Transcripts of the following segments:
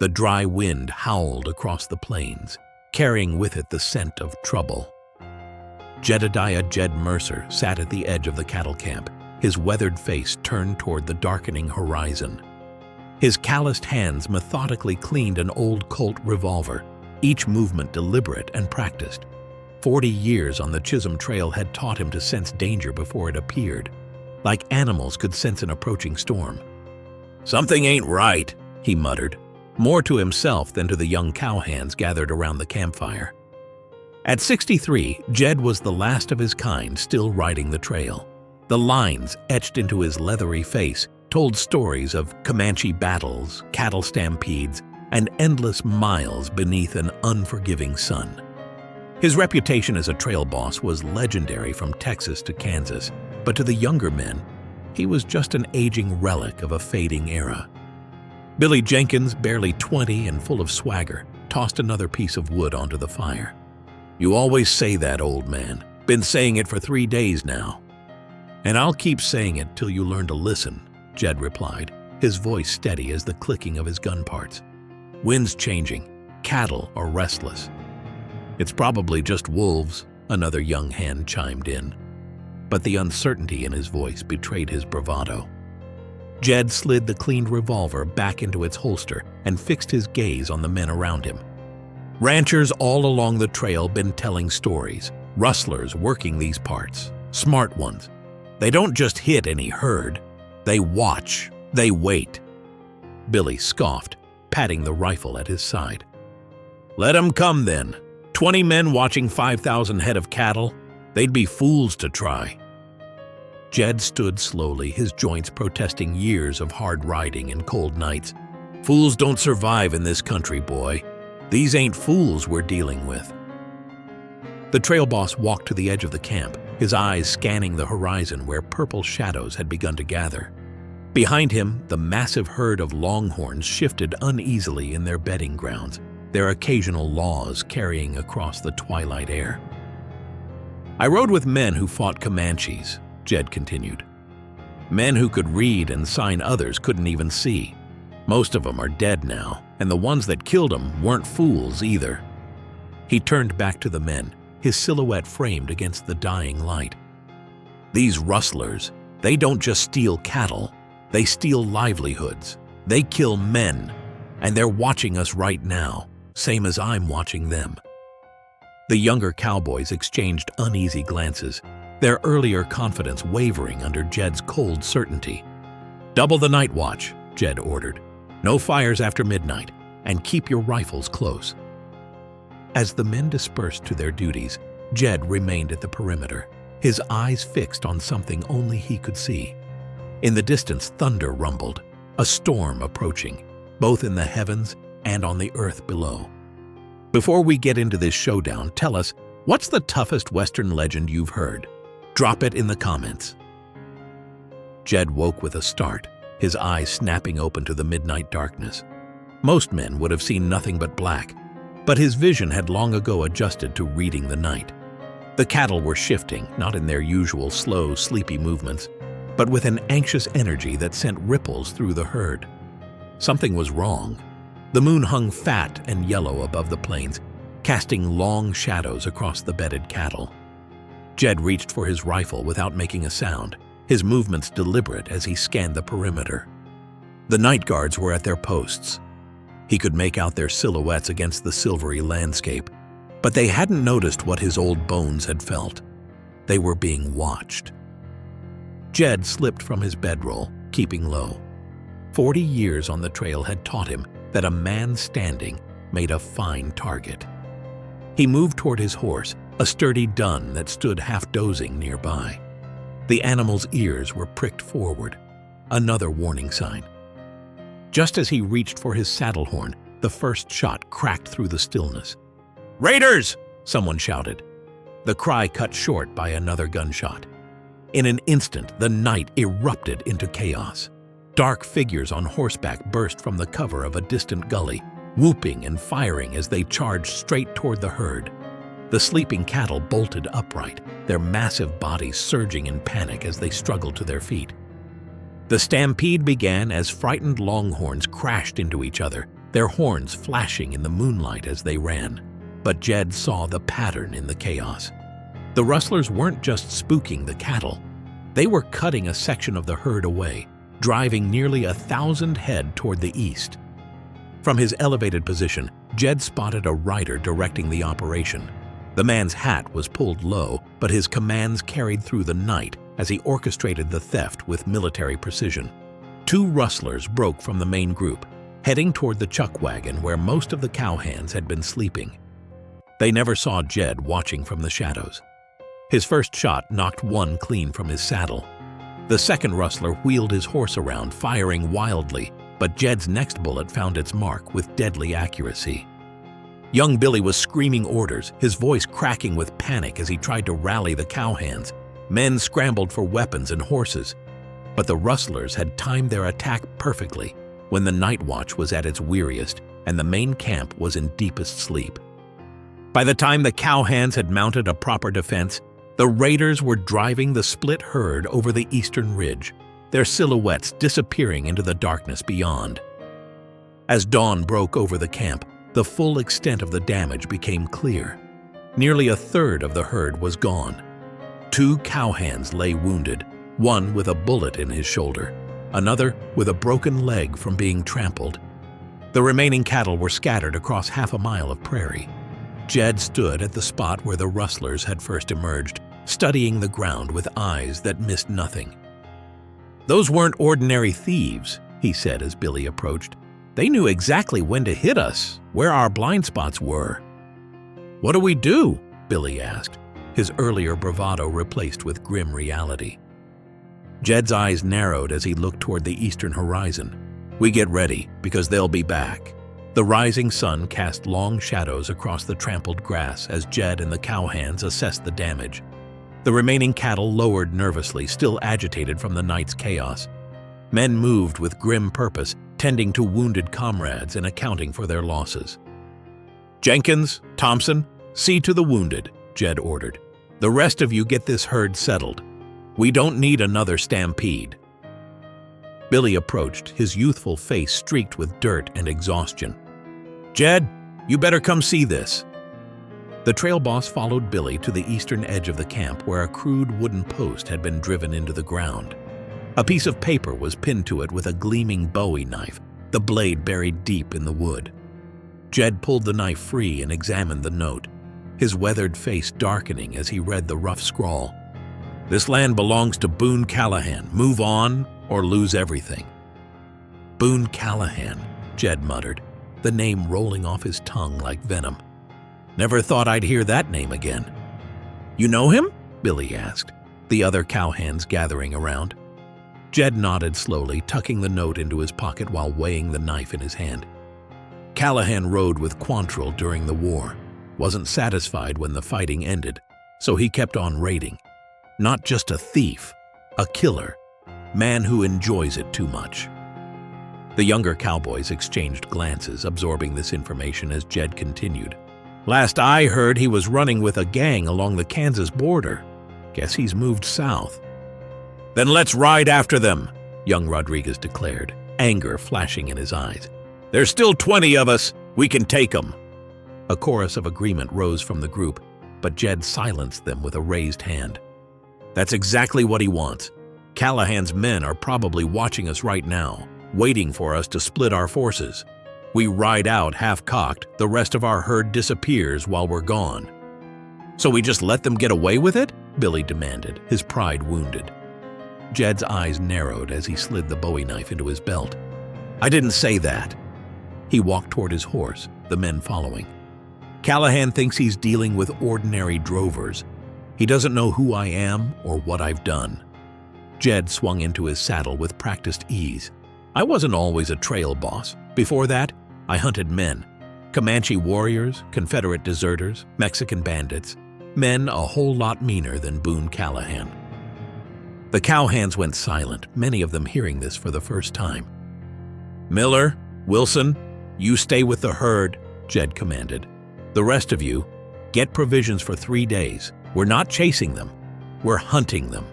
The dry wind howled across the plains, carrying with it the scent of trouble. Jedediah Jed Mercer sat at the edge of the cattle camp, his weathered face turned toward the darkening horizon. His calloused hands methodically cleaned an old Colt revolver, each movement deliberate and practiced. 40 years on the Chisholm Trail had taught him to sense danger before it appeared, like animals could sense an approaching storm. "Something ain't right," he muttered, more to himself than to the young cowhands gathered around the campfire. At 63, Jed was the last of his kind still riding the trail. The lines etched into his leathery face told stories of Comanche battles, cattle stampedes, and endless miles beneath an unforgiving sun. His reputation as a trail boss was legendary from Texas to Kansas, but to the younger men, he was just an aging relic of a fading era. Billy Jenkins, barely 20 and full of swagger, tossed another piece of wood onto the fire. "You always say that, old man. Been saying it for 3 days now." "And I'll keep saying it till you learn to listen," Jed replied, his voice steady as the clicking of his gun parts. "Wind's changing. Cattle are restless." "It's probably just wolves," another young hand chimed in. But the uncertainty in his voice betrayed his bravado. Jed slid the cleaned revolver back into its holster and fixed his gaze on the men around him. Ranchers all along the trail been telling stories, rustlers working these parts, smart ones. They don't just hit any herd, they watch, they wait. Billy scoffed, patting the rifle at his side. "Let 'em come then. 20 men watching 5,000 head of cattle? They'd be fools to try." Jed stood slowly, his joints protesting years of hard riding and cold nights. "Fools don't survive in this country, boy. These ain't fools we're dealing with." The trail boss walked to the edge of the camp, his eyes scanning the horizon where purple shadows had begun to gather. Behind him, the massive herd of longhorns shifted uneasily in their bedding grounds, their occasional laws carrying across the twilight air. "I rode with men who fought Comanches," Jed continued. "Men who could read and sign others couldn't even see. Most of them are dead now, and the ones that killed them weren't fools either." He turned back to the men, his silhouette framed against the dying light. "These rustlers, they don't just steal cattle, they steal livelihoods. They kill men, and they're watching us right now, same as I'm watching them." The younger cowboys exchanged uneasy glances, their earlier confidence wavering under Jed's cold certainty. "Double the night watch," Jed ordered. "No fires after midnight, and keep your rifles close." As the men dispersed to their duties, Jed remained at the perimeter, his eyes fixed on something only he could see. In the distance, thunder rumbled, a storm approaching, both in the heavens and on the earth below. Before we get into this showdown, tell us, what's the toughest Western legend you've heard? Drop it in the comments. Jed woke with a start, his eyes snapping open to the midnight darkness. Most men would have seen nothing but black, but his vision had long ago adjusted to reading the night. The cattle were shifting, not in their usual slow, sleepy movements, but with an anxious energy that sent ripples through the herd. Something was wrong. The moon hung fat and yellow above the plains, casting long shadows across the bedded cattle. Jed reached for his rifle without making a sound, his movements deliberate as he scanned the perimeter. The night guards were at their posts. He could make out their silhouettes against the silvery landscape, but they hadn't noticed what his old bones had felt. They were being watched. Jed slipped from his bedroll, keeping low. 40 years on the trail had taught him that a man standing made a fine target. He moved toward his horse, a sturdy dun that stood half-dozing nearby. The animal's ears were pricked forward, another warning sign. Just as he reached for his saddle horn, the first shot cracked through the stillness. "Raiders!" someone shouted. The cry cut short by another gunshot. In an instant, the night erupted into chaos. Dark figures on horseback burst from the cover of a distant gully, whooping and firing as they charged straight toward the herd. The sleeping cattle bolted upright, their massive bodies surging in panic as they struggled to their feet. The stampede began as frightened longhorns crashed into each other, their horns flashing in the moonlight as they ran. But Jed saw the pattern in the chaos. The rustlers weren't just spooking the cattle. They were cutting a section of the herd away, driving nearly 1,000 head toward the east. From his elevated position, Jed spotted a rider directing the operation. The man's hat was pulled low, but his commands carried through the night as he orchestrated the theft with military precision. 2 rustlers broke from the main group, heading toward the chuck wagon where most of the cowhands had been sleeping. They never saw Jed watching from the shadows. His first shot knocked one clean from his saddle. The second rustler wheeled his horse around, firing wildly, but Jed's next bullet found its mark with deadly accuracy. Young Billy was screaming orders, his voice cracking with panic as he tried to rally the cowhands. Men scrambled for weapons and horses, but the rustlers had timed their attack perfectly when the night watch was at its weariest and the main camp was in deepest sleep. By the time the cowhands had mounted a proper defense, the raiders were driving the split herd over the eastern ridge, their silhouettes disappearing into the darkness beyond. As dawn broke over the camp, the full extent of the damage became clear. Nearly a third of the herd was gone. 2 cowhands lay wounded, one with a bullet in his shoulder, another with a broken leg from being trampled. The remaining cattle were scattered across half a mile of prairie. Jed stood at the spot where the rustlers had first emerged, studying the ground with eyes that missed nothing. "Those weren't ordinary thieves," he said as Billy approached. "They knew exactly when to hit us, where our blind spots were." "What do we do?" Billy asked, his earlier bravado replaced with grim reality. Jed's eyes narrowed as he looked toward the eastern horizon. "We get ready, because they'll be back." The rising sun cast long shadows across the trampled grass as Jed and the cowhands assessed the damage. The remaining cattle lowered nervously, still agitated from the night's chaos. Men moved with grim purpose, tending to wounded comrades and accounting for their losses. "Jenkins, Thompson, see to the wounded," Jed ordered. "The rest of you get this herd settled. We don't need another stampede." Billy approached, his youthful face streaked with dirt and exhaustion. "Jed, you better come see this." The trail boss followed Billy to the eastern edge of the camp where a crude wooden post had been driven into the ground. A piece of paper was pinned to it with a gleaming Bowie knife, the blade buried deep in the wood. Jed pulled the knife free and examined the note, his weathered face darkening as he read the rough scrawl. "This land belongs to Boone Callahan. Move on or lose everything." Boone Callahan, Jed muttered, the name rolling off his tongue like venom. "Never thought I'd hear that name again." "You know him?" Billy asked, the other cowhands gathering around. Jed nodded slowly, tucking the note into his pocket while weighing the knife in his hand. "Callahan rode with Quantrill during the war. Wasn't satisfied when the fighting ended, so he kept on raiding. Not just a thief, a killer. Man who enjoys it too much." The younger cowboys exchanged glances, absorbing this information as Jed continued. "Last I heard, he was running with a gang along the Kansas border. Guess he's moved south." "Then let's ride after them," young Rodriguez declared, anger flashing in his eyes. "There's still 20 of us. We can take them." A chorus of agreement rose from the group, but Jed silenced them with a raised hand. "That's exactly what he wants. Callahan's men are probably watching us right now, waiting for us to split our forces. We ride out half-cocked, the rest of our herd disappears while we're gone." "So we just let them get away with it?" Billy demanded, his pride wounded. Jed's eyes narrowed as he slid the Bowie knife into his belt. "I didn't say that." He walked toward his horse, the men following. "Callahan thinks he's dealing with ordinary drovers. He doesn't know who I am or what I've done." Jed swung into his saddle with practiced ease. "I wasn't always a trail boss. Before that, I hunted men. Comanche warriors, Confederate deserters, Mexican bandits. Men a whole lot meaner than Boone Callahan." The cowhands went silent, many of them hearing this for the first time. "Miller, Wilson, you stay with the herd," Jed commanded. "The rest of you, get provisions for 3 days. We're not chasing them. We're hunting them."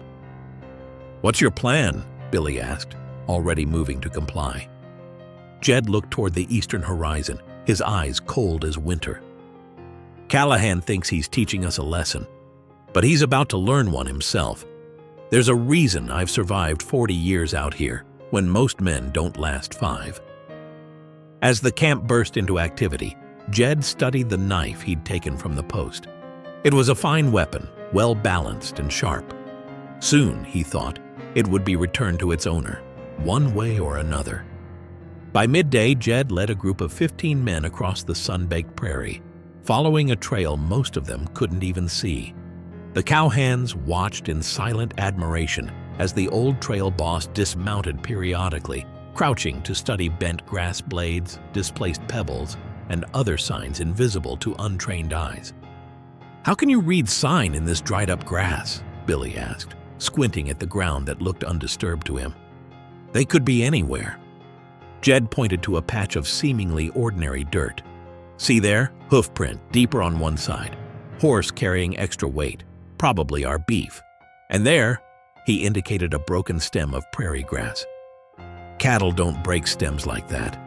"What's your plan?" Billy asked, already moving to comply. Jed looked toward the eastern horizon, his eyes cold as winter. "Callahan thinks he's teaching us a lesson, but he's about to learn one himself. There's a reason I've survived 40 years out here, when most men don't last 5. As the camp burst into activity, Jed studied the knife he'd taken from the post. It was a fine weapon, well balanced and sharp. Soon, he thought, it would be returned to its owner, one way or another. By midday, Jed led a group of 15 men across the sun-baked prairie, following a trail most of them couldn't even see. The cowhands watched in silent admiration as the old trail boss dismounted periodically, crouching to study bent grass blades, displaced pebbles, and other signs invisible to untrained eyes. "How can you read sign in this dried-up grass?" Billy asked, squinting at the ground that looked undisturbed to him. "They could be anywhere." Jed pointed to a patch of seemingly ordinary dirt. "See there? Hoof print, deeper on one side. Horse carrying extra weight, probably our beef. And there," he indicated a broken stem of prairie grass. "Cattle don't break stems like that.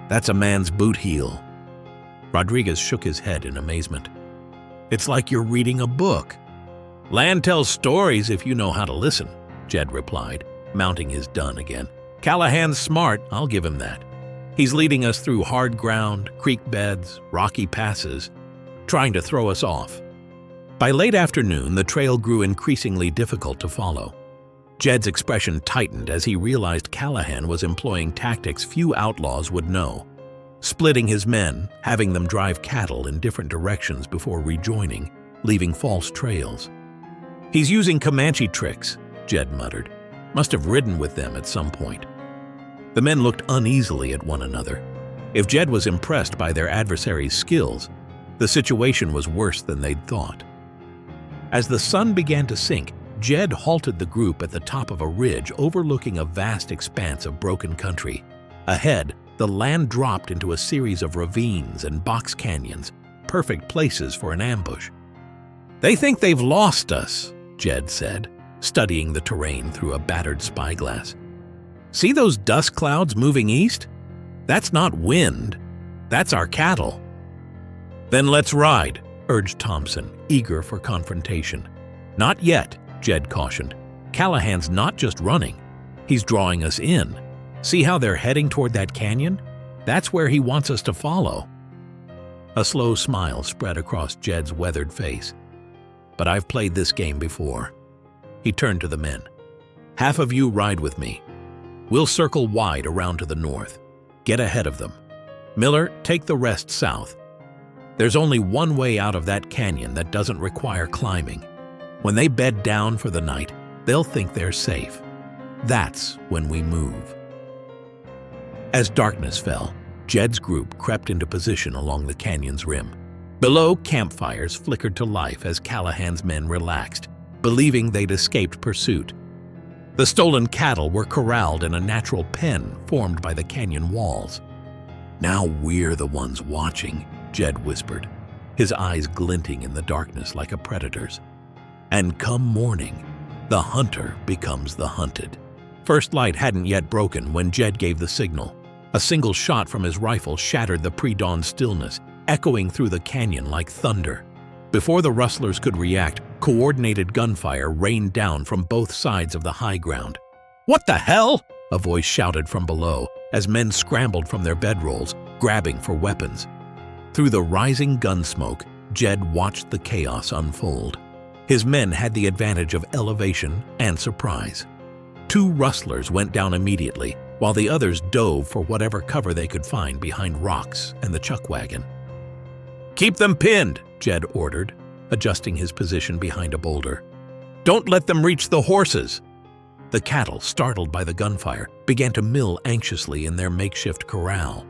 That's a man's boot heel." Rodriguez shook his head in amazement. "It's like you're reading a book." "Land tells stories if you know how to listen," Jed replied, mounting his dun again. "Callahan's smart, I'll give him that. He's leading us through hard ground, creek beds, rocky passes, trying to throw us off." By late afternoon, the trail grew increasingly difficult to follow. Jed's expression tightened as he realized Callahan was employing tactics few outlaws would know. Splitting his men, having them drive cattle in different directions before rejoining, leaving false trails. "He's using Comanche tricks," Jed muttered. "Must have ridden with them at some point." The men looked uneasily at one another. If Jed was impressed by their adversary's skills, the situation was worse than they'd thought. As the sun began to sink, Jed halted the group at the top of a ridge overlooking a vast expanse of broken country. Ahead, the land dropped into a series of ravines and box canyons, perfect places for an ambush. "They think they've lost us," Jed said, studying the terrain through a battered spyglass. "See those dust clouds moving east? That's not wind. That's our cattle." "Then let's ride," urged Thompson, eager for confrontation. "Not yet," Jed cautioned. "Callahan's not just running. He's drawing us in. See how they're heading toward that canyon? That's where he wants us to follow." A slow smile spread across Jed's weathered face. "But I've played this game before." He turned to the men. "Half of you ride with me. We'll circle wide around to the north. Get ahead of them. Miller, take the rest south. There's only one way out of that canyon that doesn't require climbing. When they bed down for the night, they'll think they're safe. That's when we move." As darkness fell, Jed's group crept into position along the canyon's rim. Below, campfires flickered to life as Callahan's men relaxed, believing they'd escaped pursuit. The stolen cattle were corralled in a natural pen formed by the canyon walls. "Now we're the ones watching," Jed whispered, his eyes glinting in the darkness like a predator's. "And come morning, the hunter becomes the hunted." First light hadn't yet broken when Jed gave the signal. A single shot from his rifle shattered the pre-dawn stillness, echoing through the canyon like thunder. Before the rustlers could react, coordinated gunfire rained down from both sides of the high ground. "What the hell?" a voice shouted from below as men scrambled from their bedrolls, grabbing for weapons. Through the rising gun smoke, Jed watched the chaos unfold. His men had the advantage of elevation and surprise. 2 rustlers went down immediately, while the others dove for whatever cover they could find behind rocks and the chuck wagon. "Keep them pinned," Jed ordered, adjusting his position behind a boulder. "Don't let them reach the horses." The cattle, startled by the gunfire, began to mill anxiously in their makeshift corral.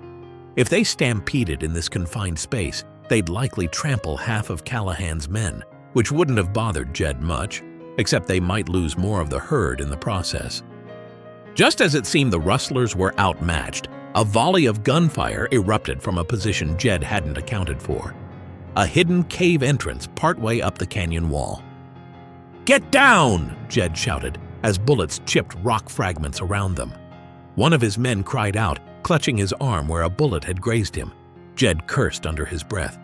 If they stampeded in this confined space, they'd likely trample half of Callahan's men, which wouldn't have bothered Jed much, except they might lose more of the herd in the process. Just as it seemed the rustlers were outmatched, a volley of gunfire erupted from a position Jed hadn't accounted for. A hidden cave entrance partway up the canyon wall. "Get down!" Jed shouted as bullets chipped rock fragments around them. One of his men cried out, clutching his arm where a bullet had grazed him. Jed cursed under his breath.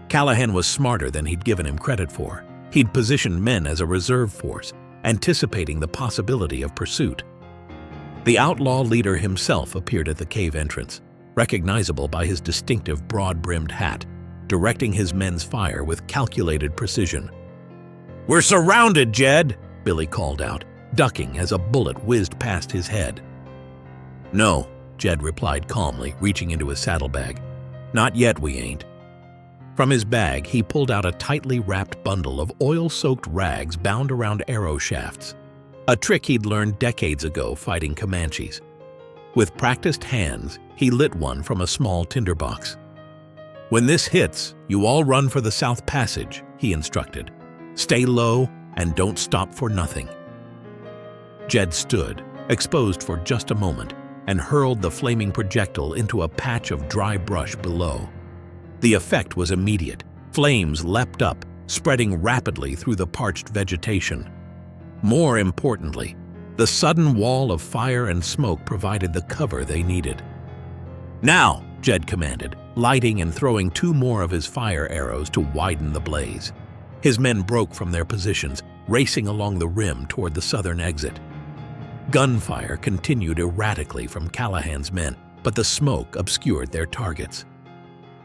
Callahan was smarter than he'd given him credit for. He'd positioned men as a reserve force, anticipating the possibility of pursuit. The outlaw leader himself appeared at the cave entrance, recognizable by his distinctive broad-brimmed hat, directing his men's fire with calculated precision. "We're surrounded, Jed!" Billy called out, ducking as a bullet whizzed past his head. "No," Jed replied calmly, reaching into his saddlebag. "Not yet, we ain't." From his bag, he pulled out a tightly wrapped bundle of oil-soaked rags bound around arrow shafts, a trick he'd learned decades ago fighting Comanches. With practiced hands, he lit one from a small tinderbox. "When this hits, you all run for the South Passage," he instructed. "Stay low and don't stop for nothing." Jed stood, exposed for just a moment, and hurled the flaming projectile into a patch of dry brush below. The effect was immediate. Flames leapt up, spreading rapidly through the parched vegetation. More importantly, the sudden wall of fire and smoke provided the cover they needed. "Now!" Jed commanded, lighting and throwing 2 more of his fire arrows to widen the blaze. His men broke from their positions, racing along the rim toward the southern exit. Gunfire continued erratically from Callahan's men, but the smoke obscured their targets.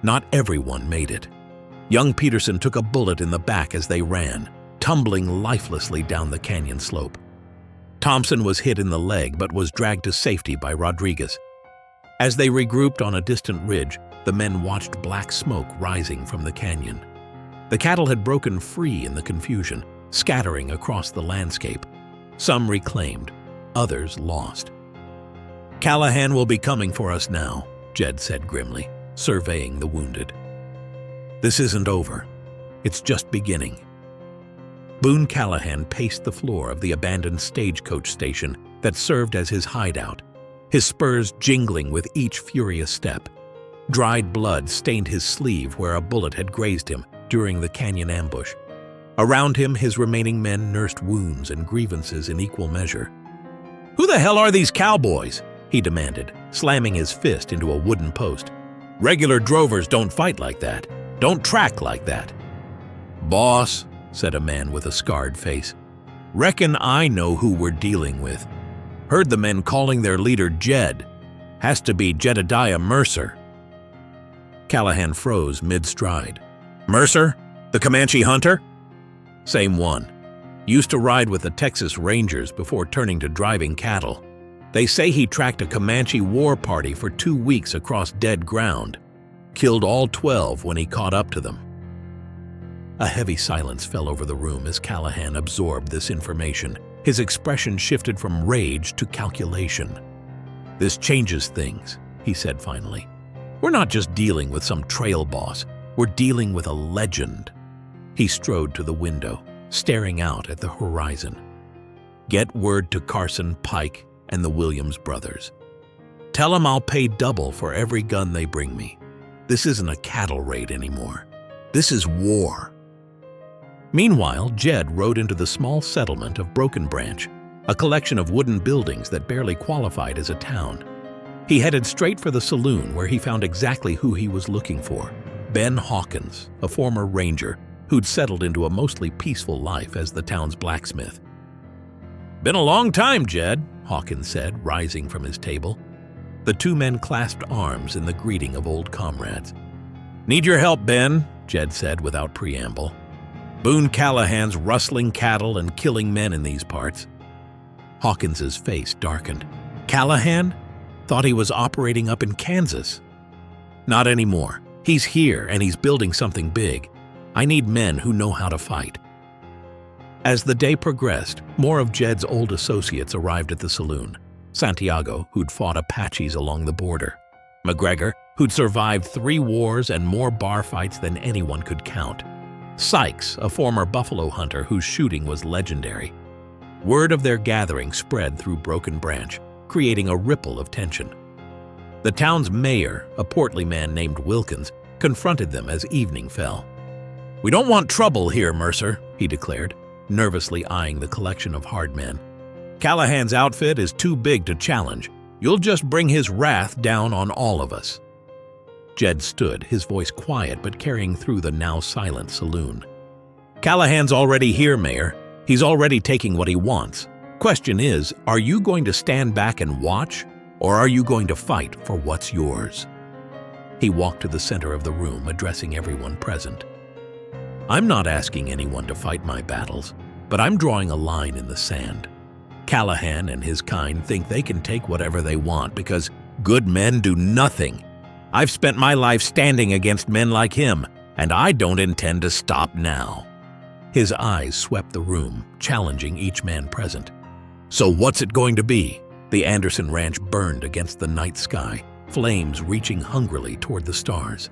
Not everyone made it. Young Peterson took a bullet in the back as they ran, tumbling lifelessly down the canyon slope. Thompson was hit in the leg but was dragged to safety by Rodriguez. As they regrouped on a distant ridge, the men watched black smoke rising from the canyon. The cattle had broken free in the confusion, scattering across the landscape. Some reclaimed, others lost. "Callahan will be coming for us now," Jed said grimly, surveying the wounded. "This isn't over. It's just beginning." Boone Callahan paced the floor of the abandoned stagecoach station that served as his hideout, his spurs jingling with each furious step. Dried blood stained his sleeve where a bullet had grazed him during the canyon ambush. Around him, his remaining men nursed wounds and grievances in equal measure. "Who the hell are these cowboys?" he demanded, slamming his fist into a wooden post. "Regular drovers don't fight like that, don't track like that." "Boss," said a man with a scarred face, "reckon I know who we're dealing with. Heard the men calling their leader Jed. Has to be Jedediah Mercer." Callahan froze mid-stride. "Mercer? The Comanche hunter?" "Same one. Used to ride with the Texas Rangers before turning to driving cattle. They say he tracked a Comanche war party for 2 weeks across dead ground. Killed all 12 when he caught up to them." A heavy silence fell over the room as Callahan absorbed this information. His expression shifted from rage to calculation. "This changes things," he said finally. "We're not just dealing with some trail boss. We're dealing with a legend." He strode to the window, staring out at the horizon. "Get word to Carson, Pike, and the Williams brothers. Tell them I'll pay double for every gun they bring me. This isn't a cattle raid anymore. This is war." Meanwhile, Jed rode into the small settlement of Broken Branch, a collection of wooden buildings that barely qualified as a town. He headed straight for the saloon where he found exactly who he was looking for: Ben Hawkins, a former ranger who'd settled into a mostly peaceful life as the town's blacksmith. "Been a long time, Jed," Hawkins said, rising from his table. The 2 men clasped arms in the greeting of old comrades. "Need your help, Ben," Jed said without preamble. "Boone Callahan's rustling cattle and killing men in these parts." Hawkins's face darkened. "Callahan? Thought he was operating up in Kansas." "Not anymore. He's here and he's building something big. I need men who know how to fight." As the day progressed, more of Jed's old associates arrived at the saloon. Santiago, who'd fought Apaches along the border. McGregor, who'd survived 3 wars and more bar fights than anyone could count. Sykes, a former buffalo hunter whose shooting was legendary. Word of their gathering spread through Broken Branch, creating a ripple of tension. The town's mayor, a portly man named Wilkins, confronted them as evening fell. "We don't want trouble here, Mercer," he declared, nervously eyeing the collection of hard men. "Callahan's outfit is too big to challenge. You'll just bring his wrath down on all of us." Jed stood, his voice quiet but carrying through the now silent saloon. "Callahan's already here, Mayor. He's already taking what he wants. Question is, are you going to stand back and watch, or are you going to fight for what's yours?" He walked to the center of the room, addressing everyone present. "I'm not asking anyone to fight my battles, but I'm drawing a line in the sand. Callahan and his kind think they can take whatever they want because good men do nothing. I've spent my life standing against men like him, and I don't intend to stop now." His eyes swept the room, challenging each man present. "So what's it going to be?" The Anderson ranch burned against the night sky, flames reaching hungrily toward the stars.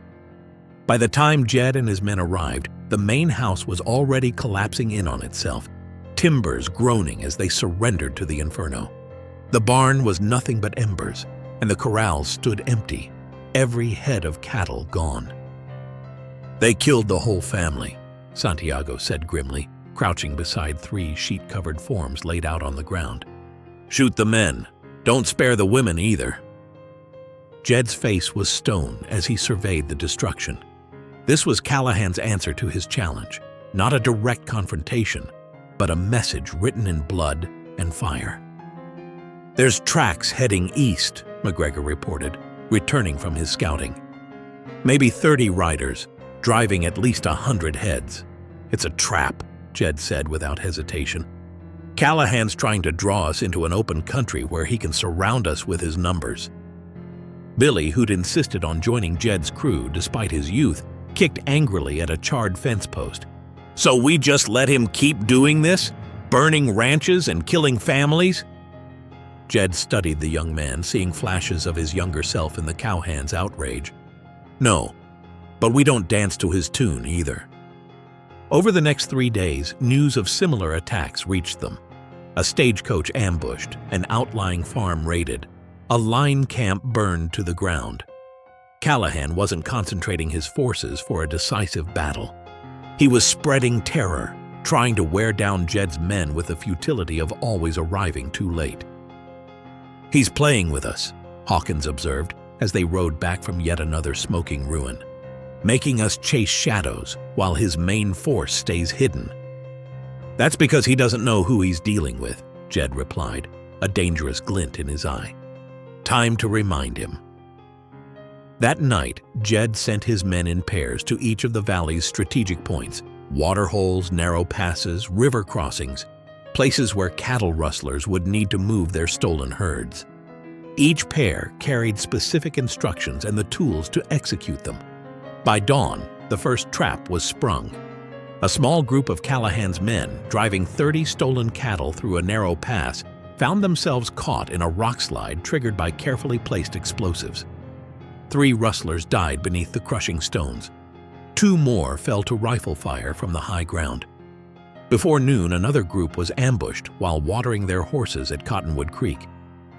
By the time Jed and his men arrived, the main house was already collapsing in on itself, timbers groaning as they surrendered to the inferno. The barn was nothing but embers, and the corrals stood empty, every head of cattle gone. "They killed the whole family," Santiago said grimly, crouching beside 3 sheet-covered forms laid out on the ground. "Shoot the men. Don't spare the women either." Jed's face was stone as he surveyed the destruction. This was Callahan's answer to his challenge, not a direct confrontation, but a message written in blood and fire. "There's tracks heading east," McGregor reported, returning from his scouting. "Maybe 30 riders, driving at least 100 heads. It's a trap," Jed said without hesitation. "Callahan's trying to draw us into an open country where he can surround us with his numbers." Billy, who'd insisted on joining Jed's crew despite his youth, kicked angrily at a charred fence post. "So we just let him keep doing this? Burning ranches and killing families?" Jed studied the young man, seeing flashes of his younger self in the cowhands' outrage. "No, but we don't dance to his tune either." Over the next 3 days, news of similar attacks reached them. A stagecoach ambushed, an outlying farm raided, a line camp burned to the ground. Callahan wasn't concentrating his forces for a decisive battle. He was spreading terror, trying to wear down Jed's men with the futility of always arriving too late. "He's playing with us," Hawkins observed as they rode back from yet another smoking ruin, "making us chase shadows while his main force stays hidden." "That's because he doesn't know who he's dealing with," Jed replied, a dangerous glint in his eye. "Time to remind him." That night, Jed sent his men in pairs to each of the valley's strategic points: waterholes, narrow passes, river crossings, places where cattle rustlers would need to move their stolen herds. Each pair carried specific instructions and the tools to execute them. By dawn, the first trap was sprung. A small group of Callahan's men, driving 30 stolen cattle through a narrow pass, found themselves caught in a rock slide triggered by carefully placed explosives. 3 rustlers died beneath the crushing stones. 2 more fell to rifle fire from the high ground. Before noon, another group was ambushed while watering their horses at Cottonwood Creek.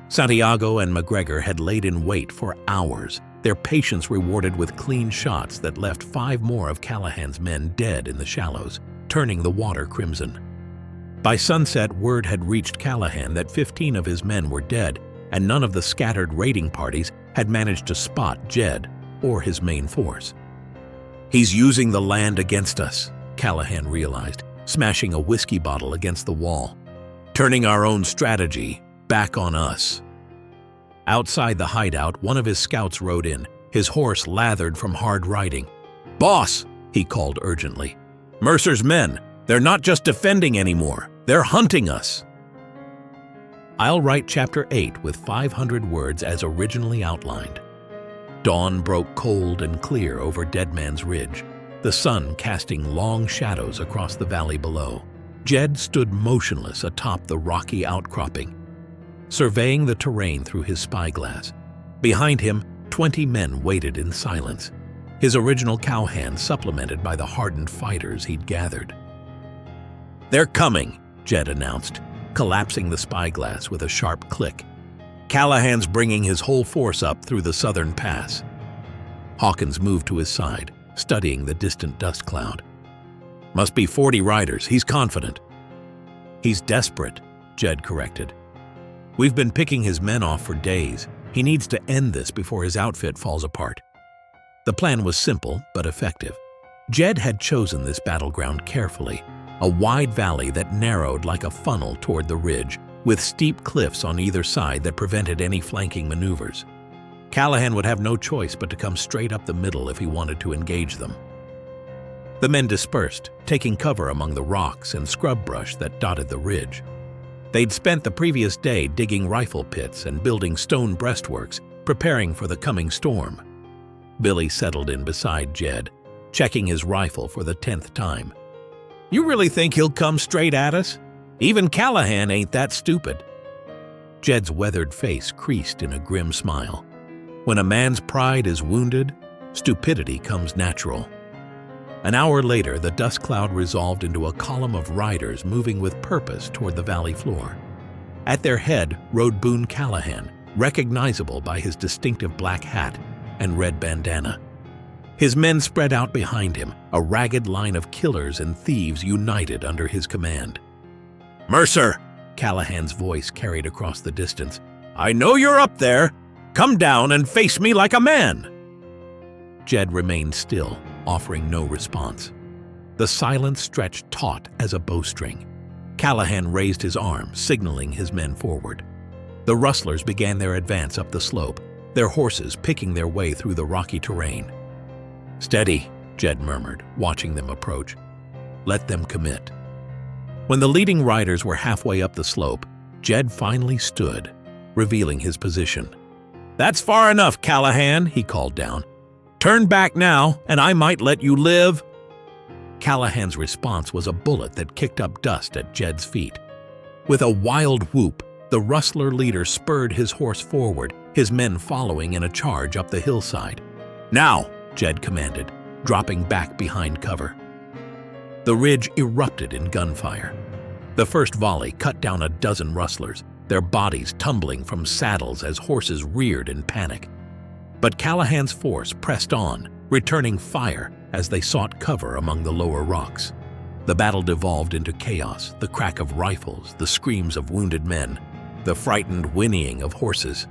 Santiago and McGregor had laid in wait for hours, their patience rewarded with clean shots that left 5 more of Callahan's men dead in the shallows, turning the water crimson. By sunset, word had reached Callahan that 15 of his men were dead, and none of the scattered raiding parties had managed to spot Jed or his main force. "He's using the land against us," Callahan realized, smashing a whiskey bottle against the wall. "Turning our own strategy back on us." Outside the hideout, one of his scouts rode in, his horse lathered from hard riding. "Boss," he called urgently, "Mercer's men, they're not just defending anymore, they're hunting us." I'll write Chapter 8 with 500 words as originally outlined. Dawn broke cold and clear over Dead Man's Ridge, the sun casting long shadows across the valley below. Jed stood motionless atop the rocky outcropping, surveying the terrain through his spyglass. Behind him, 20 men waited in silence, his original cowhands supplemented by the hardened fighters he'd gathered. "They're coming," Jed announced, collapsing the spyglass with a sharp click. "Callahan's bringing his whole force up through the southern pass." Hawkins moved to his side, studying the distant dust cloud. "Must be 40 riders, he's confident." "He's desperate," Jed corrected. We've been picking his men off for days. He needs to end this before his outfit falls apart." The plan was simple but effective. Jed had chosen this battleground carefully, a wide valley that narrowed like a funnel toward the ridge, with steep cliffs on either side that prevented any flanking maneuvers. Callahan would have no choice but to come straight up the middle if he wanted to engage them. The men dispersed, taking cover among the rocks and scrub brush that dotted the ridge. They'd spent the previous day digging rifle pits and building stone breastworks, preparing for the coming storm. Billy settled in beside Jed, checking his rifle for the 10th time. "You really think he'll come straight at us? Even Callahan ain't that stupid." Jed's weathered face creased in a grim smile. When a man's pride is wounded, stupidity comes natural. An hour later, the dust cloud resolved into a column of riders moving with purpose toward the valley floor. At their head rode Boone Callahan, recognizable by his distinctive black hat and red bandana. His men spread out behind him, a ragged line of killers and thieves united under his command. "Mercer!" Callahan's voice carried across the distance. "I know you're up there! Come down and face me like a man!" Jed remained still, offering no response. The silence stretched taut as a bowstring. Callahan raised his arm, signaling his men forward. The Rustlers began their advance up the slope, their horses picking their way through the rocky terrain. "Steady," Jed murmured, watching them approach. "Let them commit." When the leading riders were halfway up the slope, Jed finally stood, revealing his position. "That's far enough, Callahan," he called down. "Turn back now, and I might let you live." Callahan's response was a bullet that kicked up dust at Jed's feet. With a wild whoop, the Rustler leader spurred his horse forward, his men following in a charge up the hillside. "Now!" Jed commanded, dropping back behind cover. The ridge erupted in gunfire. The first volley cut down a dozen Rustlers, their bodies tumbling from saddles as horses reared in panic. But Callahan's force pressed on, returning fire as they sought cover among the lower rocks. The battle devolved into chaos, the crack of rifles, the screams of wounded men, the frightened whinnying of horses.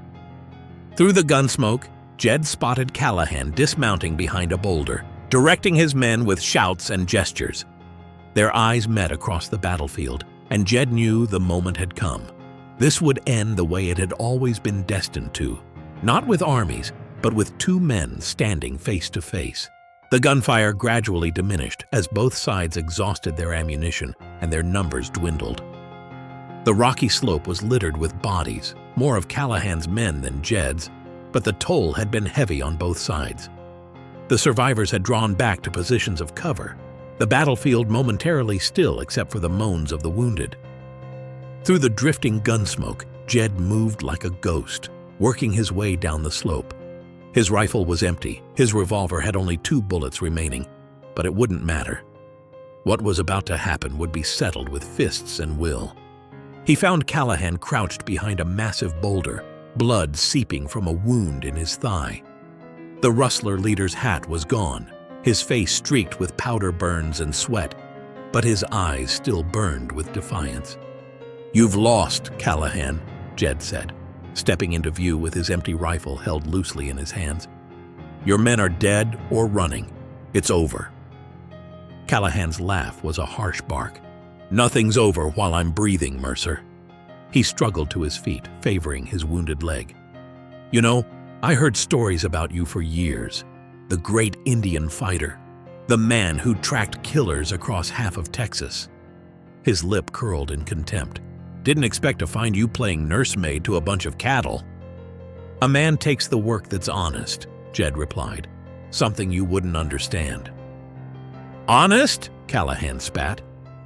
Through the gunsmoke, Jed spotted Callahan dismounting behind a boulder, directing his men with shouts and gestures. Their eyes met across the battlefield, and Jed knew the moment had come. This would end the way it had always been destined to, not with armies, but with two men standing face to face. The gunfire gradually diminished as both sides exhausted their ammunition and their numbers dwindled. The rocky slope was littered with bodies, more of Callahan's men than Jed's, but the toll had been heavy on both sides. The survivors had drawn back to positions of cover, the battlefield momentarily still except for the moans of the wounded. Through the drifting gunsmoke, Jed moved like a ghost, working his way down the slope. His rifle was empty, his revolver had only 2 bullets remaining, but it wouldn't matter. What was about to happen would be settled with fists and will. He found Callahan crouched behind a massive boulder, blood seeping from a wound in his thigh. The Rustler leader's hat was gone, his face streaked with powder burns and sweat, but his eyes still burned with defiance. "You've lost, Callahan," Jed said, stepping into view with his empty rifle held loosely in his hands. "Your men are dead or running. It's over." Callahan's laugh was a harsh bark. "Nothing's over while I'm breathing, Mercer." He struggled to his feet, favoring his wounded leg. "You know, I heard stories about you for years. The great Indian fighter, the man who tracked killers across half of Texas." His lip curled in contempt. "Didn't expect to find you playing nursemaid to a bunch of cattle." "A man takes the work that's honest," Jed replied, "something you wouldn't understand." "Honest?" Callahan spat.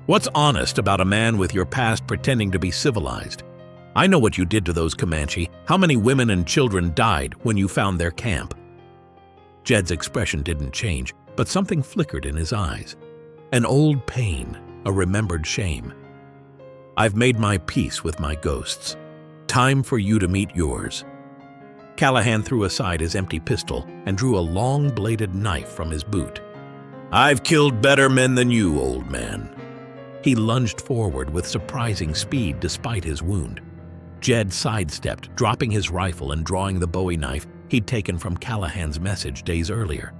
"What's honest about a man with your past pretending to be civilized? I know what you did to those Comanche, how many women and children died when you found their camp." Jed's expression didn't change, but something flickered in his eyes. An old pain, a remembered shame. "I've made my peace with my ghosts. Time for you to meet yours." Callahan threw aside his empty pistol and drew a long-bladed knife from his boot. "I've killed better men than you, old man." He lunged forward with surprising speed despite his wound. Jed sidestepped, dropping his rifle and drawing the Bowie knife he'd taken from Callahan's message days earlier.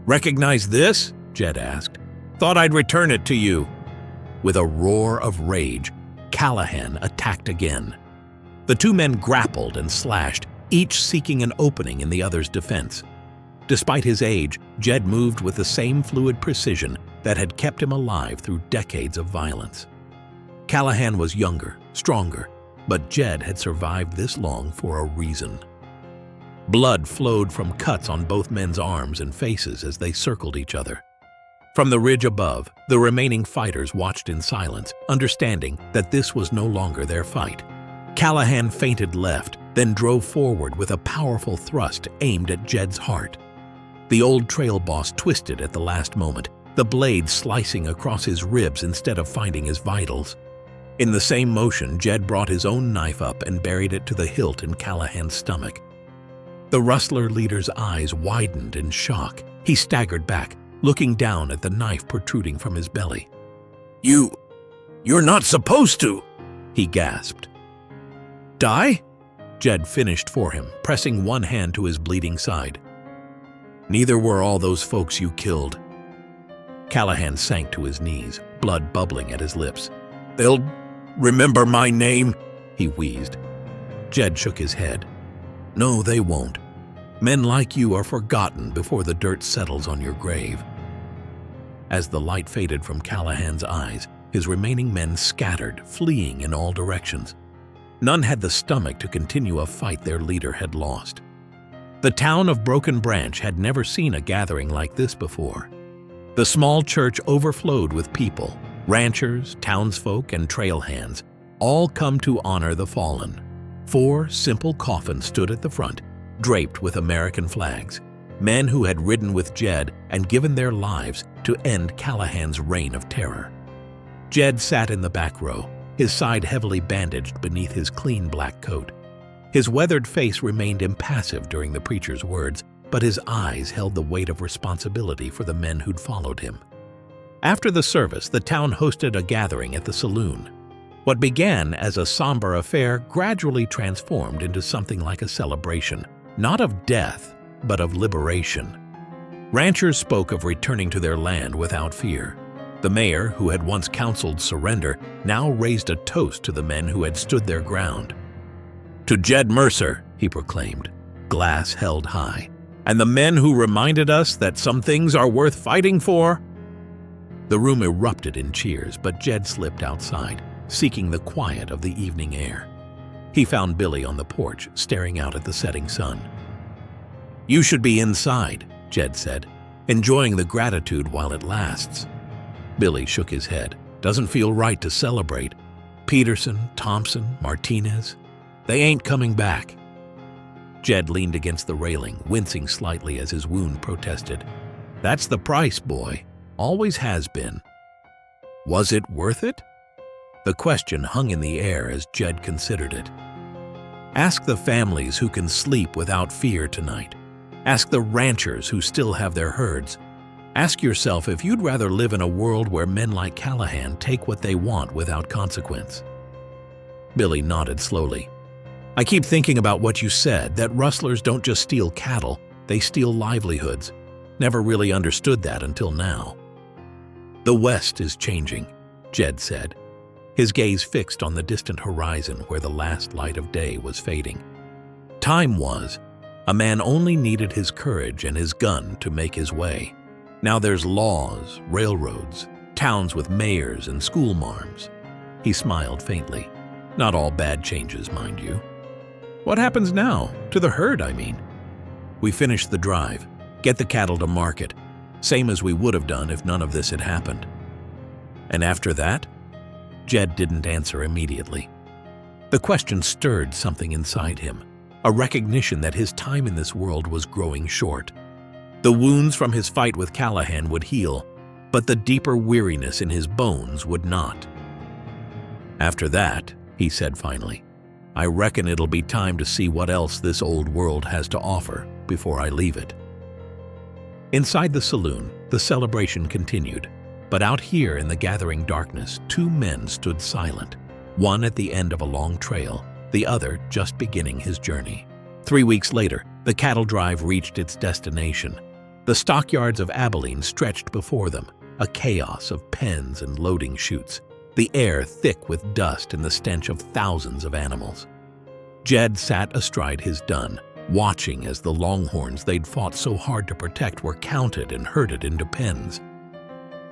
"Recognize this?" Jed asked. "Thought I'd return it to you." With a roar of rage, Callahan attacked again. The two men grappled and slashed, each seeking an opening in the other's defense. Despite his age, Jed moved with the same fluid precision that had kept him alive through decades of violence. Callahan was younger, stronger, but Jed had survived this long for a reason. Blood flowed from cuts on both men's arms and faces as they circled each other. From the ridge above, the remaining fighters watched in silence, understanding that this was no longer their fight. Callahan feinted left, then drove forward with a powerful thrust aimed at Jed's heart. The old trail boss twisted at the last moment, the blade slicing across his ribs instead of finding his vitals. In the same motion, Jed brought his own knife up and buried it to the hilt in Callahan's stomach. The Rustler leader's eyes widened in shock. He staggered back, looking down at the knife protruding from his belly. You're not supposed to," he gasped. "Die?" Jed finished for him, pressing one hand to his bleeding side. "Neither were all those folks you killed." Callahan sank to his knees, blood bubbling at his lips. "They'll remember my name," he wheezed. Jed shook his head. "No, they won't. Men like you are forgotten before the dirt settles on your grave." As the light faded from Callahan's eyes, his remaining men scattered, fleeing in all directions. None had the stomach to continue a fight their leader had lost. The town of Broken Branch had never seen a gathering like this before. The small church overflowed with people, ranchers, townsfolk, and trail hands, all come to honor the fallen. 4 simple coffins stood at the front, draped with American flags, men who had ridden with Jed and given their lives to end Callahan's reign of terror. Jed sat in the back row, his side heavily bandaged beneath his clean black coat. His weathered face remained impassive during the preacher's words, but his eyes held the weight of responsibility for the men who'd followed him. After the service, the town hosted a gathering at the saloon. What began as a somber affair gradually transformed into something like a celebration, not of death, but of liberation. Ranchers spoke of returning to their land without fear. The mayor, who had once counseled surrender, now raised a toast to the men who had stood their ground. "To Jed Mercer," he proclaimed, glass held high, "and the men who reminded us that some things are worth fighting for." The room erupted in cheers, but Jed slipped outside, seeking the quiet of the evening air. He found Billy on the porch, staring out at the setting sun. "You should be inside," Jed said, "enjoying the gratitude while it lasts." Billy shook his head. "Doesn't feel right to celebrate. Peterson, Thompson, Martinez, they ain't coming back." Jed leaned against the railing, wincing slightly as his wound protested. "That's the price, boy. Always has been." Was it worth it? The question hung in the air as Jed considered it. Ask the families who can sleep without fear tonight. Ask the ranchers who still have their herds. Ask yourself if you'd rather live in a world where men like Callahan take what they want without consequence. Billy nodded slowly. "I keep thinking about what you said, that rustlers don't just steal cattle, they steal livelihoods. Never really understood that until now." "The West is changing," Jed said, his gaze fixed on the distant horizon where the last light of day was fading. "Time was. A man only needed his courage and his gun to make his way. Now there's laws, railroads, towns with mayors and school marms." He smiled faintly. "Not all bad changes, mind you." "What happens now? To the herd, I mean." "We finish the drive, get the cattle to market, same as we would have done if none of this had happened." "And after that?" Jed didn't answer immediately. The question stirred something inside him, a recognition that his time in this world was growing short. The wounds from his fight with Callahan would heal, but the deeper weariness in his bones would not. "After that," he said finally, "I reckon it'll be time to see what else this old world has to offer before I leave it." Inside the saloon, the celebration continued, but out here in the gathering darkness, 2 men stood silent, one at the end of a long trail, the other just beginning his journey. 3 weeks later, the cattle drive reached its destination. The stockyards of Abilene stretched before them, a chaos of pens and loading chutes, the air thick with dust and the stench of thousands of animals. Jed sat astride his dun, watching as the longhorns they'd fought so hard to protect were counted and herded into pens.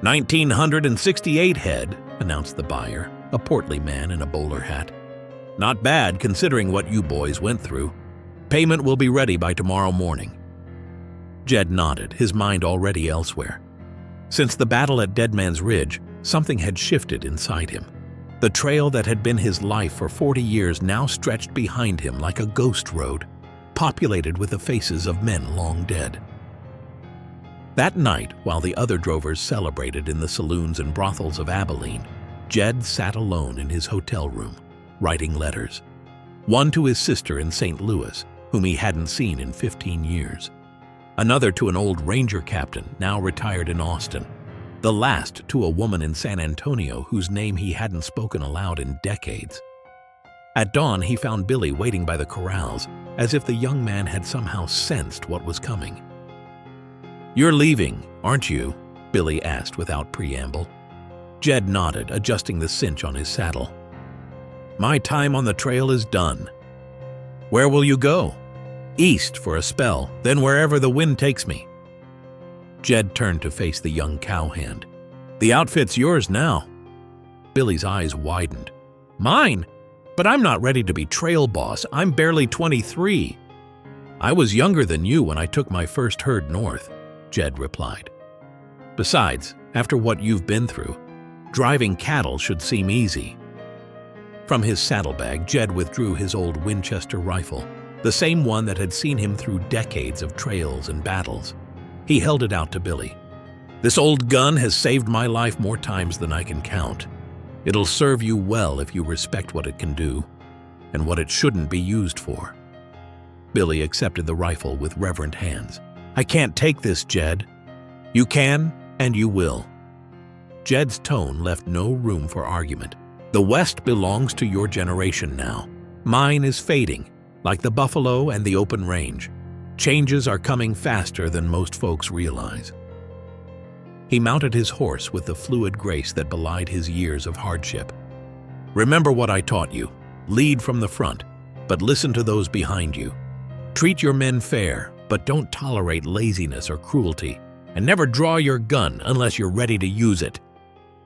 1,968 head, announced the buyer, a portly man in a bowler hat. Not bad considering what you boys went through. Payment will be ready by tomorrow morning. Jed nodded, his mind already elsewhere. Since the battle at Dead Man's Ridge, something had shifted inside him. The trail that had been his life for 40 years now stretched behind him like a ghost road, populated with the faces of men long dead. That night, while the other drovers celebrated in the saloons and brothels of Abilene, Jed sat alone in his hotel room, writing letters. One to his sister in St. Louis, whom he hadn't seen in 15 years. Another to an old ranger captain, now retired in Austin. The last to a woman in San Antonio whose name he hadn't spoken aloud in decades. At dawn, he found Billy waiting by the corrals, as if the young man had somehow sensed what was coming. "You're leaving, aren't you?" Billy asked without preamble. Jed nodded, adjusting the cinch on his saddle. "My time on the trail is done." "Where will you go?" "East for a spell, then wherever the wind takes me." Jed turned to face the young cowhand. "The outfit's yours now." Billy's eyes widened. "Mine? But I'm not ready to be trail boss. I'm barely 23. "I was younger than you when I took my first herd north," Jed replied. "Besides, after what you've been through, driving cattle should seem easy." From his saddlebag, Jed withdrew his old Winchester rifle, the same one that had seen him through decades of trails and battles. He held it out to Billy. "This old gun has saved my life more times than I can count. It'll serve you well if you respect what it can do, and what it shouldn't be used for." Billy accepted the rifle with reverent hands. "I can't take this, Jed." "You can, and you will." Jed's tone left no room for argument. "The West belongs to your generation now. Mine is fading, like the buffalo and the open range. Changes are coming faster than most folks realize." He mounted his horse with the fluid grace that belied his years of hardship. "Remember what I taught you. Lead from the front, but listen to those behind you. Treat your men fair, but don't tolerate laziness or cruelty, and never draw your gun unless you're ready to use it."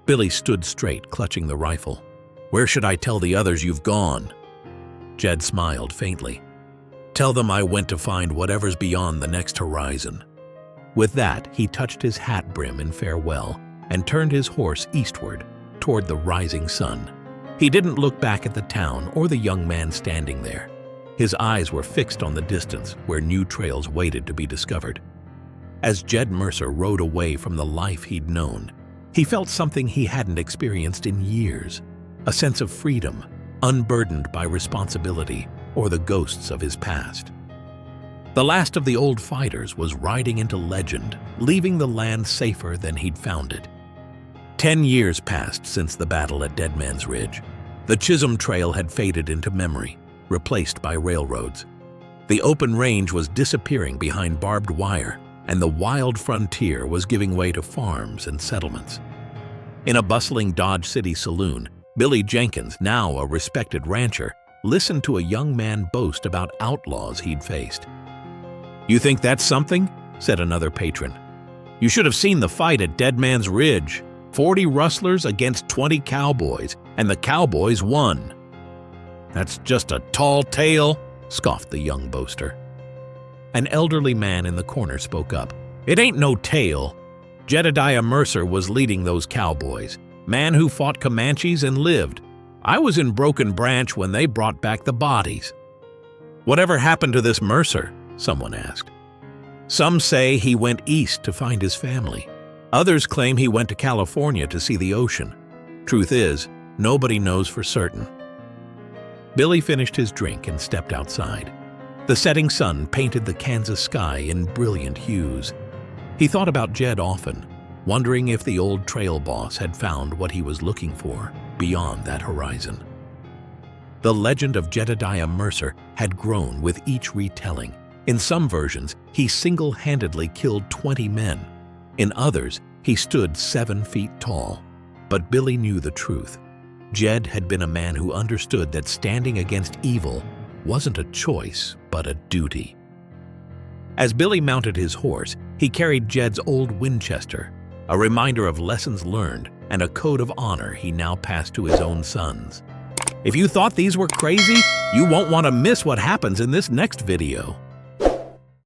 Billy stood straight, clutching the rifle. "Where should I tell the others you've gone?" Jed smiled faintly. "Tell them I went to find whatever's beyond the next horizon." With that, he touched his hat brim in farewell and turned his horse eastward, toward the rising sun. He didn't look back at the town or the young man standing there. His eyes were fixed on the distance, where new trails waited to be discovered. As Jed Mercer rode away from the life he'd known, he felt something he hadn't experienced in years, a sense of freedom, unburdened by responsibility or the ghosts of his past. The last of the old fighters was riding into legend, leaving the land safer than he'd found it. 10 years passed since the battle at Dead Man's Ridge. The Chisholm Trail had faded into memory, replaced by railroads. The open range was disappearing behind barbed wire, and the wild frontier was giving way to farms and settlements. In a bustling Dodge City saloon, Billy Jenkins, now a respected rancher, listened to a young man boast about outlaws he'd faced. "You think that's something?" said another patron. "You should have seen the fight at Dead Man's Ridge. 40 rustlers against 20 cowboys, and the cowboys won." "That's just a tall tale," scoffed the young boaster. An elderly man in the corner spoke up. "It ain't no tale. Jedediah Mercer was leading those cowboys, man who fought Comanches and lived. I was in Broken Branch when they brought back the bodies." "Whatever happened to this Mercer?" someone asked. "Some say he went east to find his family. Others claim he went to California to see the ocean. Truth is, nobody knows for certain." Billy finished his drink and stepped outside. The setting sun painted the Kansas sky in brilliant hues. He thought about Jed often, wondering if the old trail boss had found what he was looking for beyond that horizon. The legend of Jedediah Mercer had grown with each retelling. In some versions, he single-handedly killed 20 men. In others, he stood 7 feet tall. But Billy knew the truth. Jed had been a man who understood that standing against evil wasn't a choice, but a duty. As Billy mounted his horse, he carried Jed's old Winchester, a reminder of lessons learned and a code of honor he now passed to his own sons. If you thought these were crazy, you won't want to miss what happens in this next video.